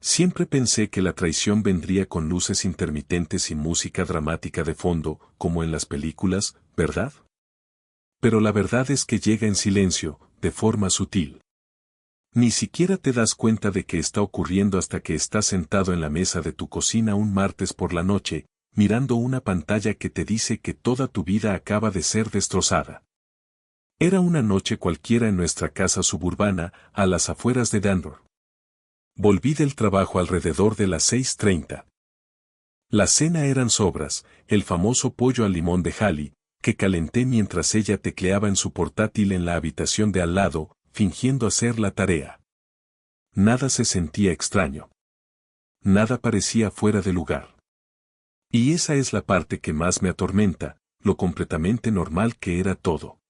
Siempre pensé que la traición vendría con luces intermitentes y música dramática de fondo, como en las películas, ¿verdad? Pero la verdad es que llega en silencio, de forma sutil. Ni siquiera te das cuenta de que está ocurriendo hasta que estás sentado en la mesa de tu cocina un martes por la noche, mirando una pantalla que te dice que toda tu vida acaba de ser destrozada. Era una noche cualquiera en nuestra casa suburbana, a las afueras de Denver. Volví del trabajo alrededor de las 6:30. La cena eran sobras, el famoso pollo al limón de Hallie, que calenté mientras ella tecleaba en su portátil en la habitación de al lado, fingiendo hacer la tarea. Nada se sentía extraño. Nada parecía fuera de lugar. Y esa es la parte que más me atormenta, lo completamente normal que era todo.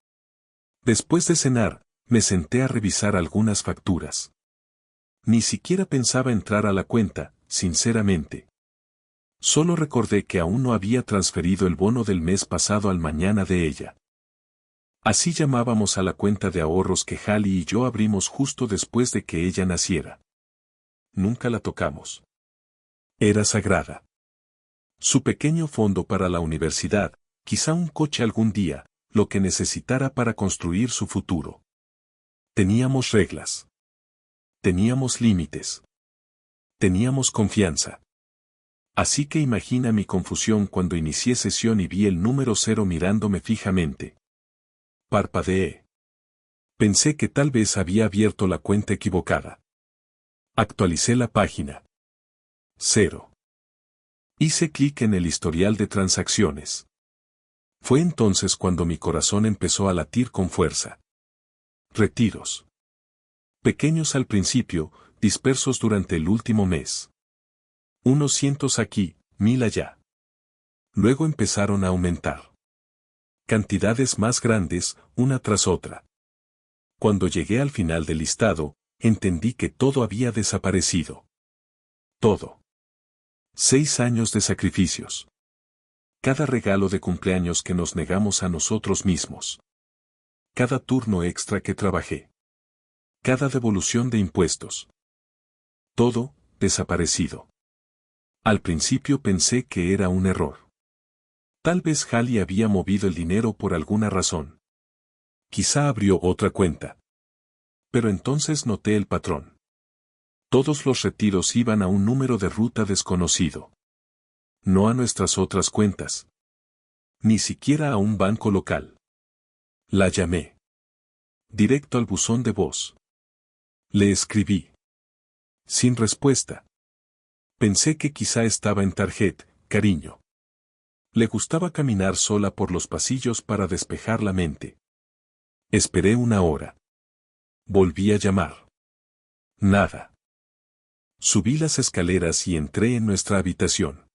Después de cenar, me senté a revisar algunas facturas. Ni siquiera pensaba entrar a la cuenta, sinceramente. Solo recordé que aún no había transferido el bono del mes pasado al mañana de ella. Así llamábamos a la cuenta de ahorros que Hallie y yo abrimos justo después de que ella naciera. Nunca la tocamos. Era sagrada. Su pequeño fondo para la universidad, quizá un coche algún día, lo que necesitara para construir su futuro. Teníamos reglas. Teníamos límites. Teníamos confianza. Así que imagina mi confusión cuando inicié sesión y vi el número 0 mirándome fijamente. Parpadeé. Pensé que tal vez había abierto la cuenta equivocada. Actualicé la página. 0. Hice clic en el historial de transacciones. Fue entonces cuando mi corazón empezó a latir con fuerza. Retiros. Pequeños al principio, dispersos durante el último mes. Unos cientos aquí, 1000 allá. Luego empezaron a aumentar. Cantidades más grandes, una tras otra. Cuando llegué al final del listado, entendí que todo había desaparecido. Todo. 6 años de sacrificios. Cada regalo de cumpleaños que nos negamos a nosotros mismos. Cada turno extra que trabajé. Cada devolución de impuestos. Todo, desaparecido. Al principio pensé que era un error. Tal vez Hallie había movido el dinero por alguna razón. Quizá abrió otra cuenta. Pero entonces noté el patrón. Todos los retiros iban a un número de ruta desconocido. No a nuestras otras cuentas. Ni siquiera a un banco local. La llamé. Directo al buzón de voz. Le escribí. Sin respuesta. Pensé que quizá estaba en Target, cariño. Le gustaba caminar sola por los pasillos para despejar la mente. Esperé una hora. Volví a llamar. Nada. Subí las escaleras y entré en nuestra habitación.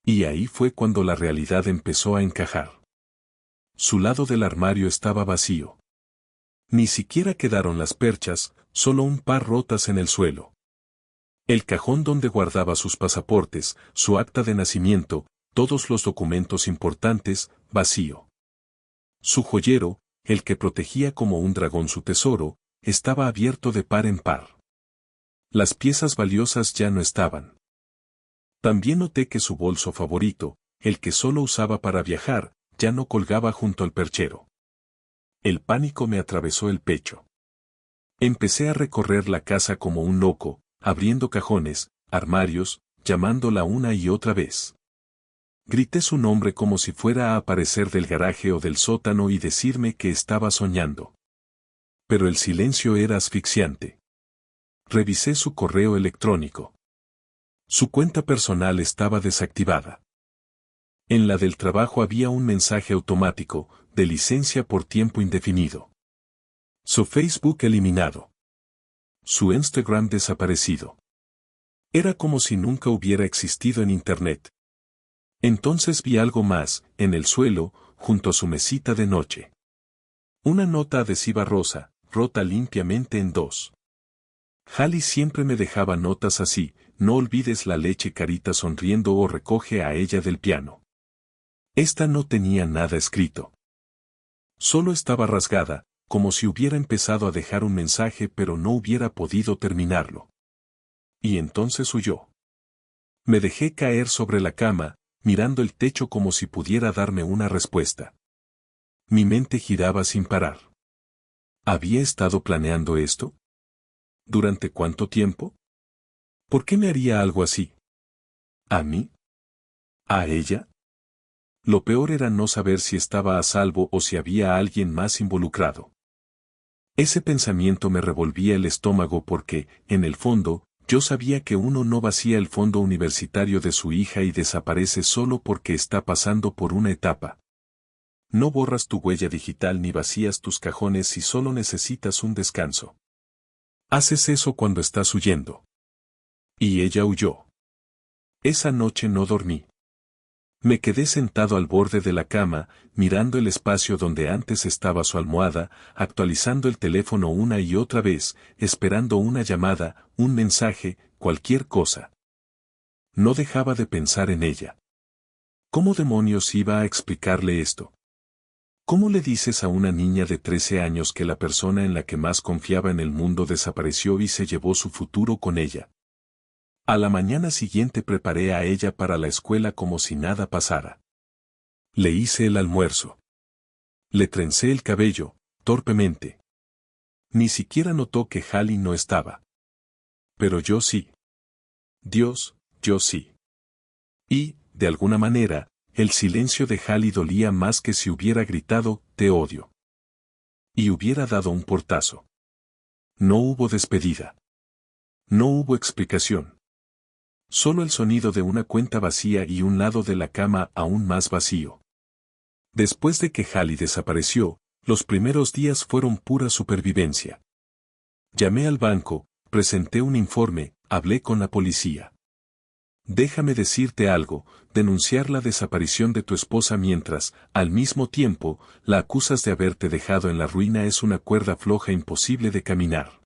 Y ahí fue cuando la realidad empezó a encajar. Su lado del armario estaba vacío. Ni siquiera quedaron las perchas, solo un par rotas en el suelo. El cajón donde guardaba sus pasaportes, su acta de nacimiento, todos los documentos importantes, vacío. Su joyero, el que protegía como un dragón su tesoro, estaba abierto de par en par. Las piezas valiosas ya no estaban. También noté que su bolso favorito, el que solo usaba para viajar, ya no colgaba junto al perchero. El pánico me atravesó el pecho. Empecé a recorrer la casa como un loco, abriendo cajones, armarios, llamándola una y otra vez. Grité su nombre como si fuera a aparecer del garaje o del sótano y decirme que estaba soñando. Pero el silencio era asfixiante. Revisé su correo electrónico. Su cuenta personal estaba desactivada. En la del trabajo había un mensaje automático, de licencia por tiempo indefinido. Su Facebook eliminado. Su Instagram desaparecido. Era como si nunca hubiera existido en Internet. Entonces vi algo más, en el suelo, junto a su mesita de noche. Una nota adhesiva rosa, rota limpiamente en dos. Hallie siempre me dejaba notas así, no olvides la leche, carita sonriendo o recoge a ella del piano. Esta no tenía nada escrito. Solo estaba rasgada, como si hubiera empezado a dejar un mensaje pero no hubiera podido terminarlo. Y entonces huyó. Me dejé caer sobre la cama, mirando el techo como si pudiera darme una respuesta. Mi mente giraba sin parar. ¿Había estado planeando esto? ¿Durante cuánto tiempo? ¿Por qué me haría algo así? ¿A mí? ¿A ella? Lo peor era no saber si estaba a salvo o si había alguien más involucrado. Ese pensamiento me revolvía el estómago porque, en el fondo, yo sabía que uno no vacía el fondo universitario de su hija y desaparece solo porque está pasando por una etapa. No borras tu huella digital ni vacías tus cajones si solo necesitas un descanso. Haces eso cuando estás huyendo. Y ella huyó. Esa noche no dormí. Me quedé sentado al borde de la cama, mirando el espacio donde antes estaba su almohada, actualizando el teléfono una y otra vez, esperando una llamada, un mensaje, cualquier cosa. No dejaba de pensar en ella. ¿Cómo demonios iba a explicarle esto? ¿Cómo le dices a una niña de 13 años que la persona en la que más confiaba en el mundo desapareció y se llevó su futuro con ella? A la mañana siguiente preparé a ella para la escuela como si nada pasara. Le hice el almuerzo. Le trencé el cabello, torpemente. Ni siquiera notó que Hallie no estaba. Pero yo sí. Dios, yo sí. Y, de alguna manera, el silencio de Hallie dolía más que si hubiera gritado, te odio. Y hubiera dado un portazo. No hubo despedida. No hubo explicación. Solo el sonido de una cuenta vacía y un lado de la cama aún más vacío. Después de que Hallie desapareció, los primeros días fueron pura supervivencia. Llamé al banco, presenté un informe, hablé con la policía. Déjame decirte algo, denunciar la desaparición de tu esposa mientras, al mismo tiempo, la acusas de haberte dejado en la ruina es una cuerda floja imposible de caminar.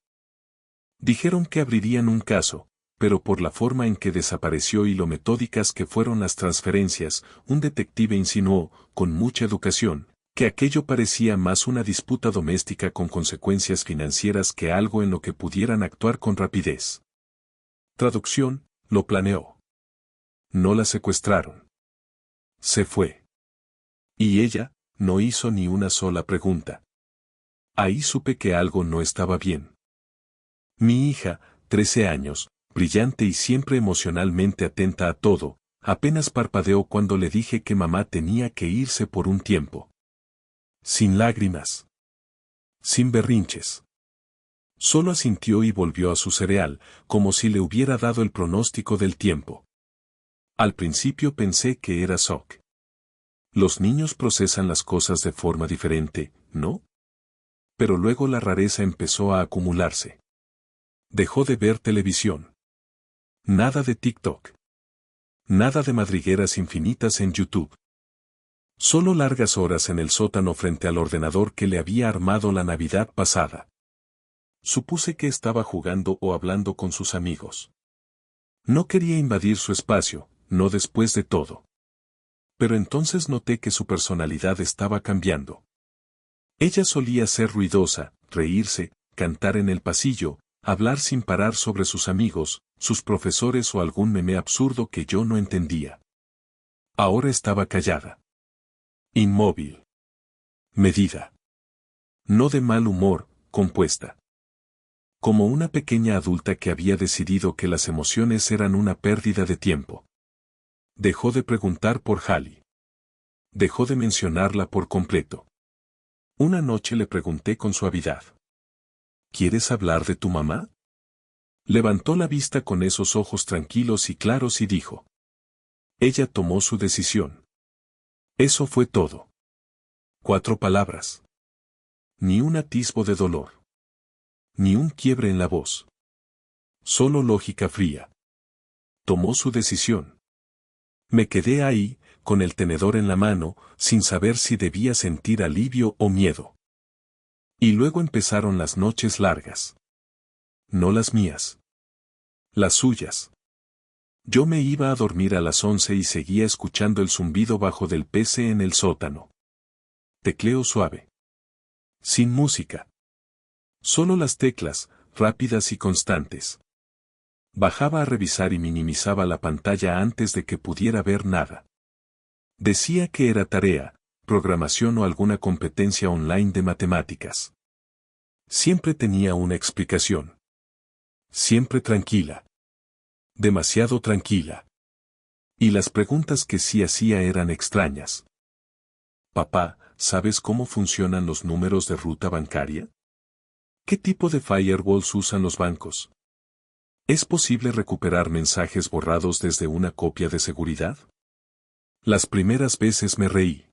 Dijeron que abrirían un caso, pero por la forma en que desapareció y lo metódicas que fueron las transferencias, un detective insinuó, con mucha educación, que aquello parecía más una disputa doméstica con consecuencias financieras que algo en lo que pudieran actuar con rapidez. Traducción, lo planeó. No la secuestraron. Se fue. Y ella, no hizo ni una sola pregunta. Ahí supe que algo no estaba bien. Mi hija, 13 años, brillante y siempre emocionalmente atenta a todo, apenas parpadeó cuando le dije que mamá tenía que irse por un tiempo. Sin lágrimas. Sin berrinches. Solo asintió y volvió a su cereal, como si le hubiera dado el pronóstico del tiempo. Al principio pensé que era shock. Los niños procesan las cosas de forma diferente, ¿no? Pero luego la rareza empezó a acumularse. Dejó de ver televisión. Nada de TikTok. Nada de madrigueras infinitas en YouTube. Solo largas horas en el sótano frente al ordenador que le había armado la Navidad pasada. Supuse que estaba jugando o hablando con sus amigos. No quería invadir su espacio, no después de todo. Pero entonces noté que su personalidad estaba cambiando. Ella solía ser ruidosa, reírse, cantar en el pasillo, hablar sin parar sobre sus amigos, sus profesores o algún meme absurdo que yo no entendía. Ahora estaba callada. Inmóvil. Medida. No de mal humor, compuesta. Como una pequeña adulta que había decidido que las emociones eran una pérdida de tiempo. Dejó de preguntar por Hallie. Dejó de mencionarla por completo. Una noche le pregunté con suavidad. ¿Quieres hablar de tu mamá? Levantó la vista con esos ojos tranquilos y claros y dijo. Ella tomó su decisión. Eso fue todo. 4 palabras. Ni un atisbo de dolor. Ni un quiebre en la voz. Solo lógica fría. Tomó su decisión. Me quedé ahí, con el tenedor en la mano, sin saber si debía sentir alivio o miedo. Y luego empezaron las noches largas. No las mías. Las suyas. Yo me iba a dormir a las 11 y seguía escuchando el zumbido bajo del PC en el sótano. Tecleo suave. Sin música. Solo las teclas, rápidas y constantes. Bajaba a revisar y minimizaba la pantalla antes de que pudiera ver nada. Decía que era tarea, programación o alguna competencia online de matemáticas. Siempre tenía una explicación. Siempre tranquila. Demasiado tranquila. Y las preguntas que sí hacía eran extrañas. Papá, ¿sabes cómo funcionan los números de ruta bancaria? ¿Qué tipo de firewalls usan los bancos? ¿Es posible recuperar mensajes borrados desde una copia de seguridad? Las primeras veces me reí.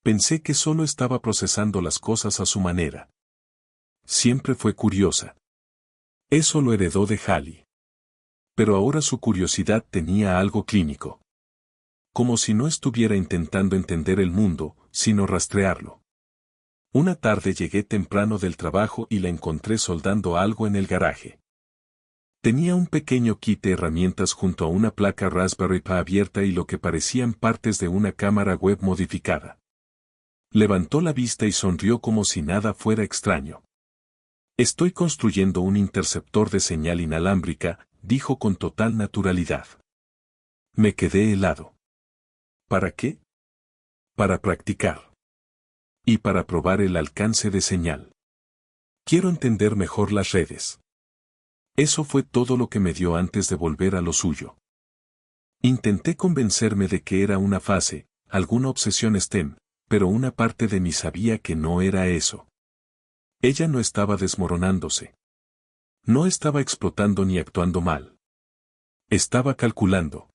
Pensé que solo estaba procesando las cosas a su manera. Siempre fue curiosa. Eso lo heredó de Hallie. Pero ahora su curiosidad tenía algo clínico. Como si no estuviera intentando entender el mundo, sino rastrearlo. Una tarde llegué temprano del trabajo y la encontré soldando algo en el garaje. Tenía un pequeño kit de herramientas junto a una placa Raspberry Pi abierta y lo que parecían partes de una cámara web modificada. Levantó la vista y sonrió como si nada fuera extraño. Estoy construyendo un interceptor de señal inalámbrica, dijo con total naturalidad. Me quedé helado. ¿Para qué? Para practicar. Y para probar el alcance de señal. Quiero entender mejor las redes. Eso fue todo lo que me dio antes de volver a lo suyo. Intenté convencerme de que era una fase, alguna obsesión STEM, pero una parte de mí sabía que no era eso. Ella no estaba desmoronándose. No estaba explotando ni actuando mal. Estaba calculando.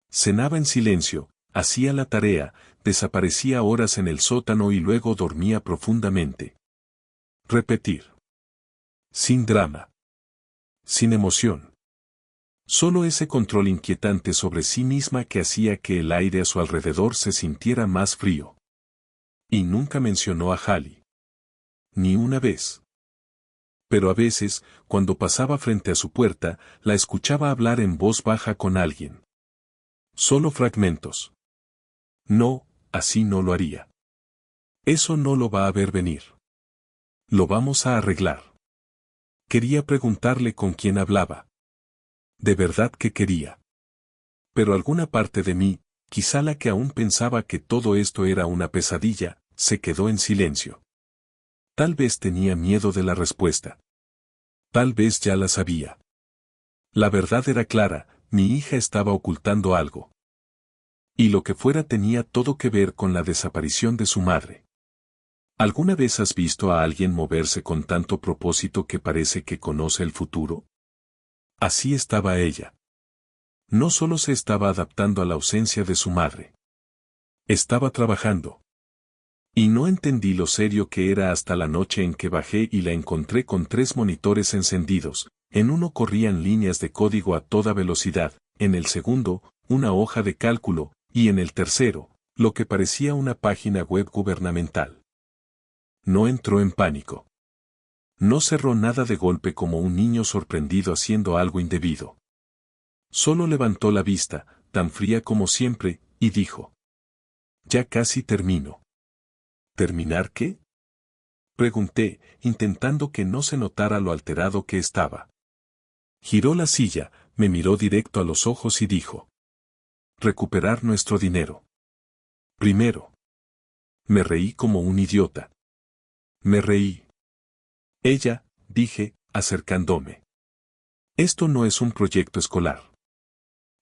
Cenaba en silencio, hacía la tarea, desaparecía horas en el sótano y luego dormía profundamente. Repetir. Sin drama. Sin emoción. Solo ese control inquietante sobre sí misma que hacía que el aire a su alrededor se sintiera más frío. Y nunca mencionó a Hallie. Ni una vez. Pero a veces, cuando pasaba frente a su puerta, la escuchaba hablar en voz baja con alguien. Solo fragmentos. No, así no lo haría. Eso no lo va a ver venir. Lo vamos a arreglar. Quería preguntarle con quién hablaba. De verdad que quería. Pero alguna parte de mí, quizá la que aún pensaba que todo esto era una pesadilla, se quedó en silencio. Tal vez tenía miedo de la respuesta. Tal vez ya la sabía. La verdad era clara, mi hija estaba ocultando algo. Y lo que fuera tenía todo que ver con la desaparición de su madre. ¿Alguna vez has visto a alguien moverse con tanto propósito que parece que conoce el futuro? Así estaba ella. No solo se estaba adaptando a la ausencia de su madre. Estaba trabajando. Y no entendí lo serio que era hasta la noche en que bajé y la encontré con 3 monitores encendidos. En uno corrían líneas de código a toda velocidad, en el segundo, una hoja de cálculo, y en el tercero, lo que parecía una página web gubernamental. No entró en pánico. No cerró nada de golpe como un niño sorprendido haciendo algo indebido. Solo levantó la vista, tan fría como siempre, y dijo: Ya casi termino. ¿Terminar qué? Pregunté, intentando que no se notara lo alterado que estaba. Giró la silla, me miró directo a los ojos y dijo: Recuperar nuestro dinero. Primero. Me reí como un idiota. Me reí. Ella, dije, acercándome. Esto no es un proyecto escolar.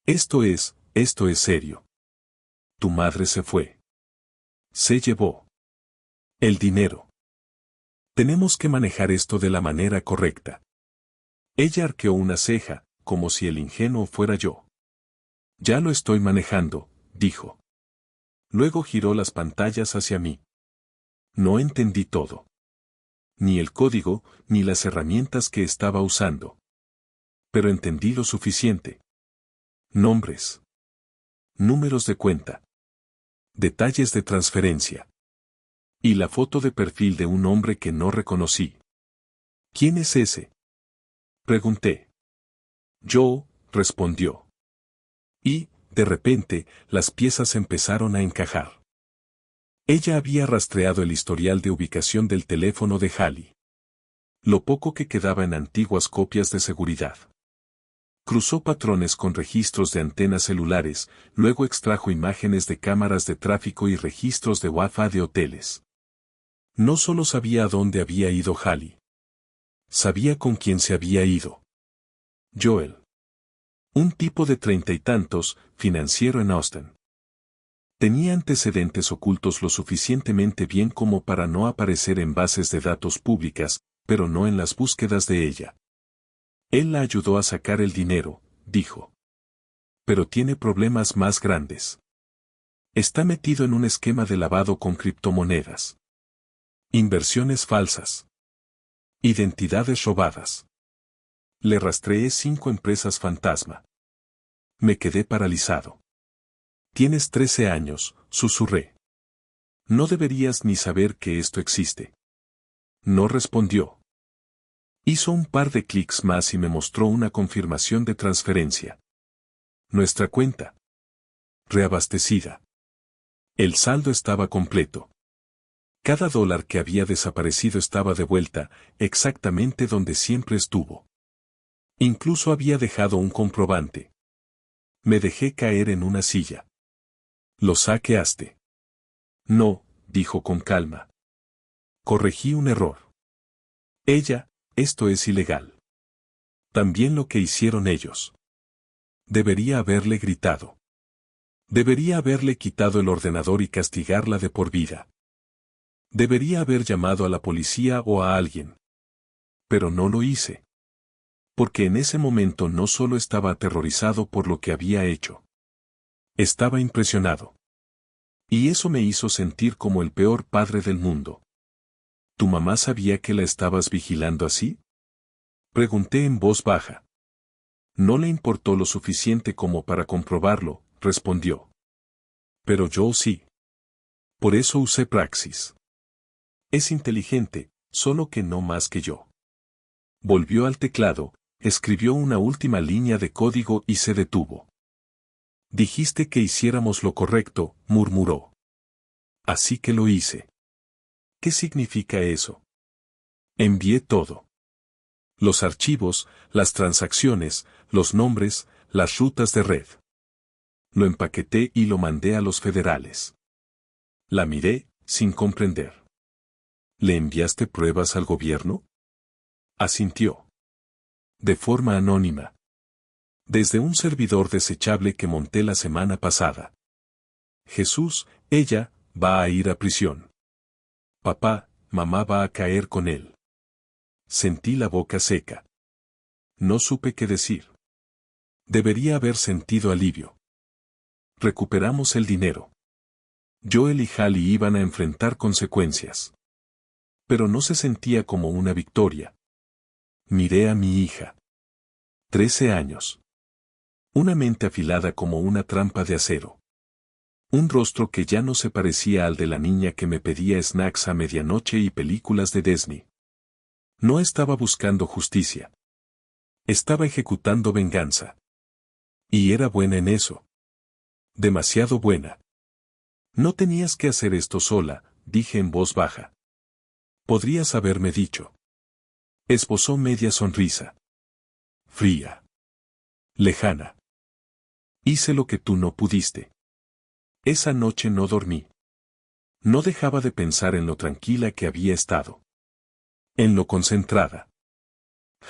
Esto es serio. Tu madre se fue. Se llevó el dinero. Tenemos que manejar esto de la manera correcta. Ella arqueó una ceja, como si el ingenuo fuera yo. Ya lo estoy manejando, dijo. Luego giró las pantallas hacia mí. No entendí todo. Ni el código, ni las herramientas que estaba usando. Pero entendí lo suficiente. Nombres. Números de cuenta. Detalles de transferencia. Y la foto de perfil de un hombre que no reconocí. ¿Quién es ese? Pregunté. Yo, respondió. Y, de repente, las piezas empezaron a encajar. Ella había rastreado el historial de ubicación del teléfono de Hallie. Lo poco que quedaba en antiguas copias de seguridad. Cruzó patrones con registros de antenas celulares, luego extrajo imágenes de cámaras de tráfico y registros de Wi-Fi de hoteles. No solo sabía a dónde había ido Hallie. Sabía con quién se había ido. Joel. Un tipo de 30 y tantos, financiero en Austin. Tenía antecedentes ocultos lo suficientemente bien como para no aparecer en bases de datos públicas, pero no en las búsquedas de ella. Él la ayudó a sacar el dinero, dijo. Pero tiene problemas más grandes. Está metido en un esquema de lavado con criptomonedas. Inversiones falsas. Identidades robadas. Le rastreé 5 empresas fantasma. Me quedé paralizado. Tienes 13 años, susurré. No deberías ni saber que esto existe. No respondió. Hizo un par de clics más y me mostró una confirmación de transferencia. Nuestra cuenta. Reabastecida. El saldo estaba completo. Cada dólar que había desaparecido estaba de vuelta, exactamente donde siempre estuvo. Incluso había dejado un comprobante. Me dejé caer en una silla. ¿Lo saqueaste? No, dijo con calma. Corregí un error. Esto es ilegal. También lo que hicieron ellos. Debería haberle gritado. Debería haberle quitado el ordenador y castigarla de por vida. Debería haber llamado a la policía o a alguien. Pero no lo hice. Porque en ese momento no solo estaba aterrorizado por lo que había hecho. Estaba impresionado. Y eso me hizo sentir como el peor padre del mundo. ¿Tu mamá sabía que la estabas vigilando así? Pregunté en voz baja. No le importó lo suficiente como para comprobarlo, respondió. Pero yo sí. Por eso usé Praxis. Es inteligente, solo que no más que yo. Volvió al teclado, escribió una última línea de código y se detuvo. Dijiste que hiciéramos lo correcto, murmuró. Así que lo hice. ¿Qué significa eso? Envié todo. Los archivos, las transacciones, los nombres, las rutas de red. Lo empaqueté y lo mandé a los federales. La miré, sin comprender. ¿Le enviaste pruebas al gobierno? Asintió. De forma anónima. Desde un servidor desechable que monté la semana pasada. Jesús, ella, va a ir a prisión. Papá, mamá va a caer con él. Sentí la boca seca. No supe qué decir. Debería haber sentido alivio. Recuperamos el dinero. Joel y Hallie iban a enfrentar consecuencias. Pero no se sentía como una victoria. Miré a mi hija. 13 años. Una mente afilada como una trampa de acero. Un rostro que ya no se parecía al de la niña que me pedía snacks a medianoche y películas de Disney. No estaba buscando justicia. Estaba ejecutando venganza. Y era buena en eso. Demasiado buena. No tenías que hacer esto sola, dije en voz baja. Podrías haberme dicho. Esbozó media sonrisa. Fría. Lejana. Hice lo que tú no pudiste. Esa noche no dormí. No dejaba de pensar en lo tranquila que había estado. En lo concentrada.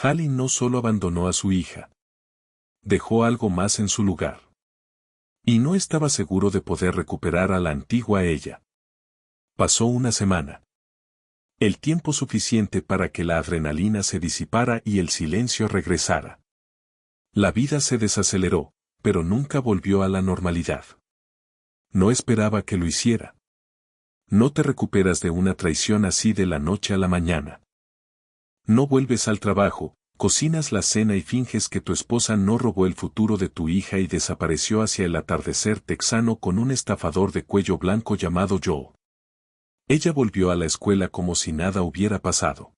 Hallie no solo abandonó a su hija. Dejó algo más en su lugar. Y no estaba seguro de poder recuperar a la antigua ella. Pasó una semana. El tiempo suficiente para que la adrenalina se disipara y el silencio regresara. La vida se desaceleró, pero nunca volvió a la normalidad. No esperaba que lo hiciera. No te recuperas de una traición así de la noche a la mañana. No vuelves al trabajo, cocinas la cena y finges que tu esposa no robó el futuro de tu hija y desapareció hacia el atardecer texano con un estafador de cuello blanco llamado Joe. Ella volvió a la escuela como si nada hubiera pasado.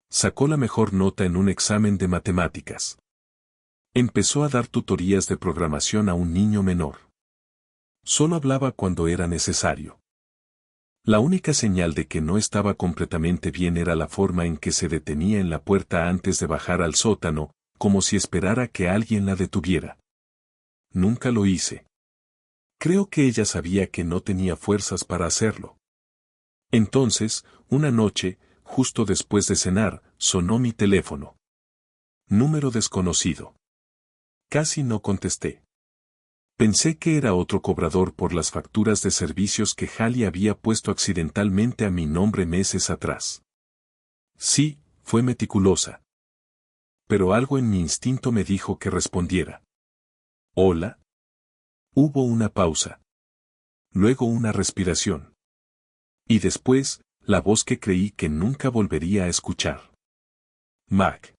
Sacó la mejor nota en un examen de matemáticas. Empezó a dar tutorías de programación a un niño menor. Solo hablaba cuando era necesario. La única señal de que no estaba completamente bien era la forma en que se detenía en la puerta antes de bajar al sótano, como si esperara que alguien la detuviera. Nunca lo hice. Creo que ella sabía que no tenía fuerzas para hacerlo. Entonces, una noche, justo después de cenar, sonó mi teléfono. Número desconocido. Casi no contesté. Pensé que era otro cobrador por las facturas de servicios que Hallie había puesto accidentalmente a mi nombre meses atrás. Sí, fue meticulosa. Pero algo en mi instinto me dijo que respondiera. ¿Hola? Hubo una pausa. Luego una respiración. Y después, la voz que creí que nunca volvería a escuchar. Mac.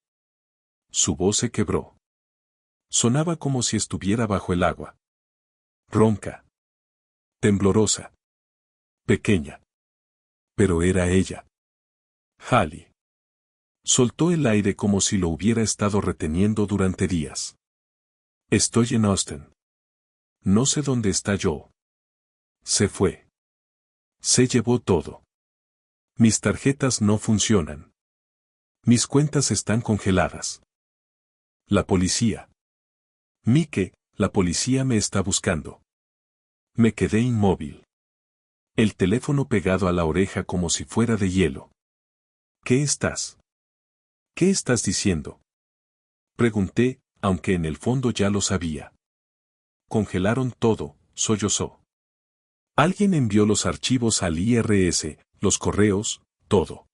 Su voz se quebró. Sonaba como si estuviera bajo el agua. Ronca. Temblorosa. Pequeña. Pero era ella. Hallie. Soltó el aire como si lo hubiera estado reteniendo durante días. Estoy en Austin. No sé dónde está Joe. Se fue. Se llevó todo. Mis tarjetas no funcionan. Mis cuentas están congeladas. La policía. Mike, la policía me está buscando. Me quedé inmóvil. El teléfono pegado a la oreja como si fuera de hielo. ¿Qué estás? ¿Qué estás diciendo? Pregunté, aunque en el fondo ya lo sabía. Congelaron todo, sollozó. Alguien envió los archivos al IRS, los correos, todo.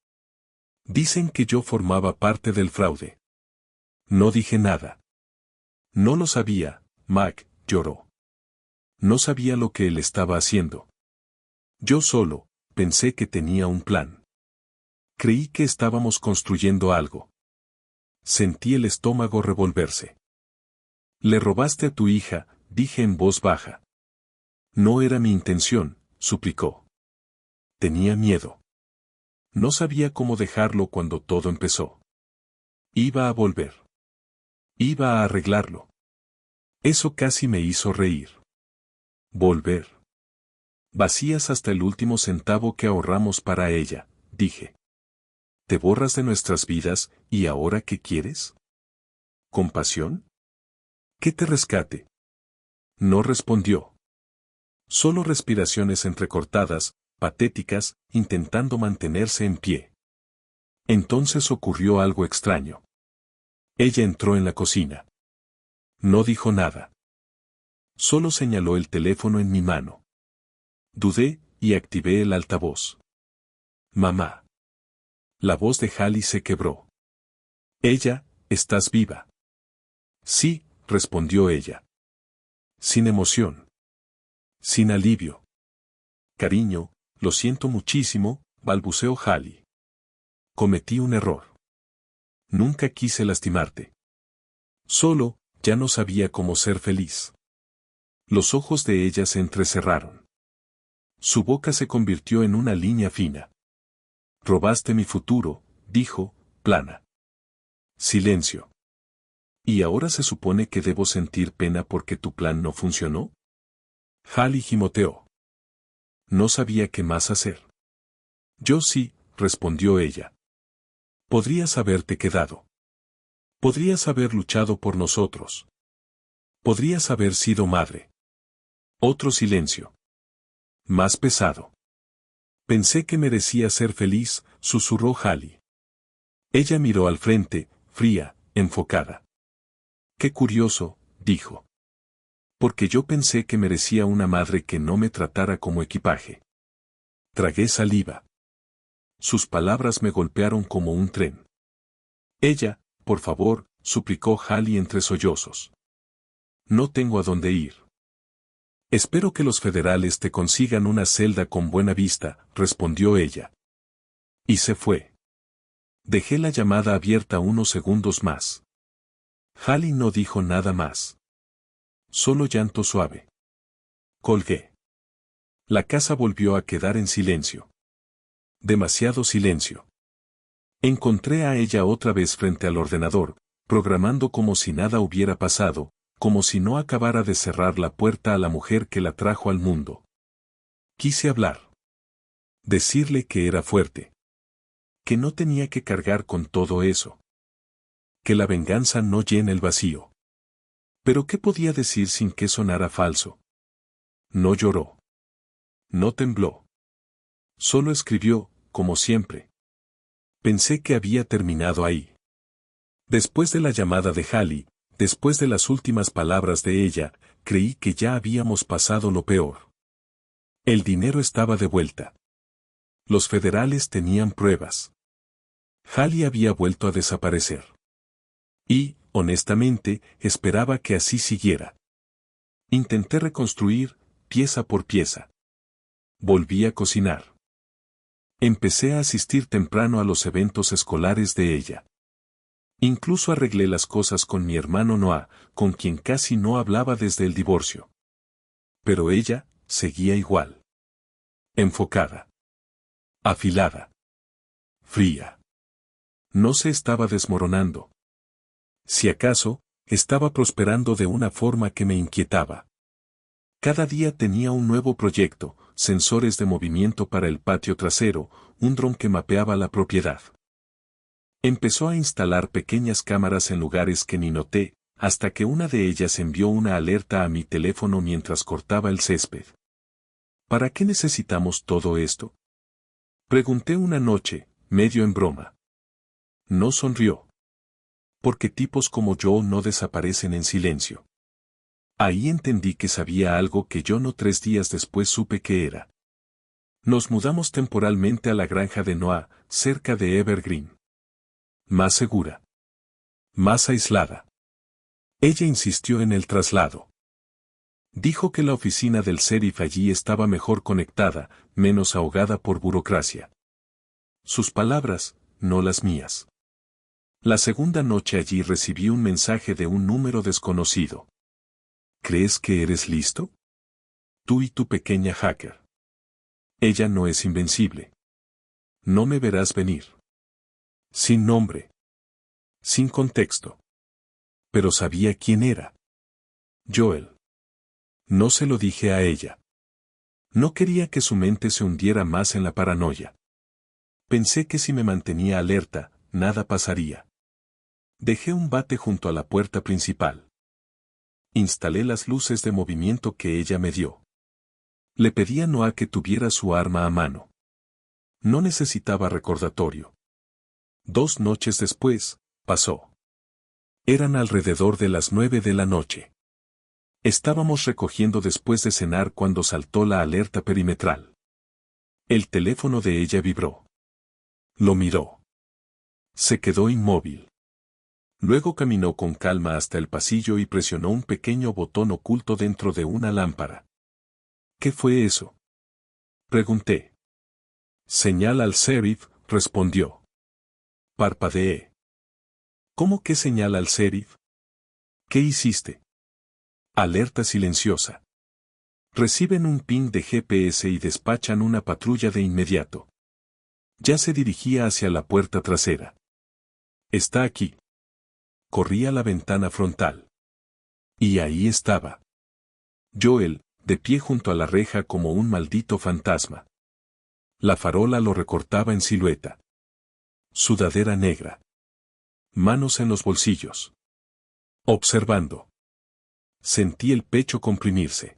Dicen que yo formaba parte del fraude. No dije nada. No lo sabía, Mac, lloró. No sabía lo que él estaba haciendo. Yo solo, pensé que tenía un plan. Creí que estábamos construyendo algo. Sentí el estómago revolverse. Le robaste a tu hija, dije en voz baja. No era mi intención, suplicó. Tenía miedo. No sabía cómo dejarlo cuando todo empezó. Iba a volver. Iba a arreglarlo. Eso casi me hizo reír. Volver. Vacías hasta el último centavo que ahorramos para ella, dije. Te borras de nuestras vidas, ¿y ahora qué quieres? ¿Compasión? ¿Qué te rescate? No respondió. Solo respiraciones entrecortadas, patéticas, intentando mantenerse en pie. Entonces ocurrió algo extraño. Ella entró en la cocina. No dijo nada. Solo señaló el teléfono en mi mano. Dudé, y activé el altavoz. Mamá. La voz de Hallie se quebró. Ella, ¿estás viva? Sí, respondió ella. Sin emoción. Sin alivio. Cariño, lo siento muchísimo, balbuceó Hallie. Cometí un error. Nunca quise lastimarte. Solo, ya no sabía cómo ser feliz. Los ojos de ella se entrecerraron. Su boca se convirtió en una línea fina. Robaste mi futuro, dijo, plana. Silencio. ¿Y ahora se supone que debo sentir pena porque tu plan no funcionó? Hallie gimoteó. No sabía qué más hacer. Yo sí, respondió ella. Podrías haberte quedado. Podrías haber luchado por nosotros. Podrías haber sido madre. Otro silencio. Más pesado. Pensé que merecía ser feliz, susurró Hallie. Ella miró al frente, fría, enfocada. Qué curioso, dijo. Porque yo pensé que merecía una madre que no me tratara como equipaje. Tragué saliva. Sus palabras me golpearon como un tren. Ella, por favor, suplicó Hallie entre sollozos. No tengo a dónde ir. Espero que los federales te consigan una celda con buena vista, respondió ella. Y se fue. Dejé la llamada abierta unos segundos más. Hallie no dijo nada más. Solo llanto suave. Colgué. La casa volvió a quedar en silencio. Demasiado silencio. Encontré a ella otra vez frente al ordenador, programando como si nada hubiera pasado, como si no acabara de cerrar la puerta a la mujer que la trajo al mundo. Quise hablar. Decirle que era fuerte. Que no tenía que cargar con todo eso. Que la venganza no llene el vacío. Pero ¿qué podía decir sin que sonara falso? No lloró. No tembló. Solo escribió, como siempre. Pensé que había terminado ahí. Después de la llamada de Hallie, después de las últimas palabras de ella, creí que ya habíamos pasado lo peor. El dinero estaba de vuelta. Los federales tenían pruebas. Hallie había vuelto a desaparecer. Y, honestamente, esperaba que así siguiera. Intenté reconstruir, pieza por pieza. Volví a cocinar. Empecé a asistir temprano a los eventos escolares de ella. Incluso arreglé las cosas con mi hermano Noah, con quien casi no hablaba desde el divorcio. Pero ella, seguía igual. Enfocada. Afilada. Fría. No se estaba desmoronando. Si acaso, estaba prosperando de una forma que me inquietaba. Cada día tenía un nuevo proyecto, sensores de movimiento para el patio trasero, un dron que mapeaba la propiedad. Empezó a instalar pequeñas cámaras en lugares que ni noté, hasta que una de ellas envió una alerta a mi teléfono mientras cortaba el césped. ¿Para qué necesitamos todo esto? Pregunté una noche, medio en broma. No sonrió. Porque tipos como yo no desaparecen en silencio. Ahí entendí que sabía algo que yo no 3 días después supe que era. Nos mudamos temporalmente a la granja de Noah, cerca de Evergreen. Más segura. Más aislada. Ella insistió en el traslado. Dijo que la oficina del sheriff allí estaba mejor conectada, menos ahogada por burocracia. Sus palabras, no las mías. La segunda noche allí recibí un mensaje de un número desconocido. ¿Crees que eres listo? Tú y tu pequeña hacker. Ella no es invencible. No me verás venir. Sin nombre. Sin contexto. Pero sabía quién era. Joel. No se lo dije a ella. No quería que su mente se hundiera más en la paranoia. Pensé que si me mantenía alerta, nada pasaría. Dejé un bate junto a la puerta principal. Instalé las luces de movimiento que ella me dio. Le pedí a Noah que tuviera su arma a mano. No necesitaba recordatorio. 2 noches después, pasó. Eran alrededor de las 9 de la noche. Estábamos recogiendo después de cenar cuando saltó la alerta perimetral. El teléfono de ella vibró. Lo miró. Se quedó inmóvil. Luego caminó con calma hasta el pasillo y presionó un pequeño botón oculto dentro de una lámpara. ¿Qué fue eso? Pregunté. Señal al sheriff, respondió. Parpadeé. ¿Cómo que señal al sheriff? ¿Qué hiciste? Alerta silenciosa. Reciben un ping de GPS y despachan una patrulla de inmediato. Ya se dirigía hacia la puerta trasera. Está aquí. Corrí a la ventana frontal. Y ahí estaba. Joel, de pie junto a la reja como un maldito fantasma. La farola lo recortaba en silueta. Sudadera negra. Manos en los bolsillos. Observando. Sentí el pecho comprimirse.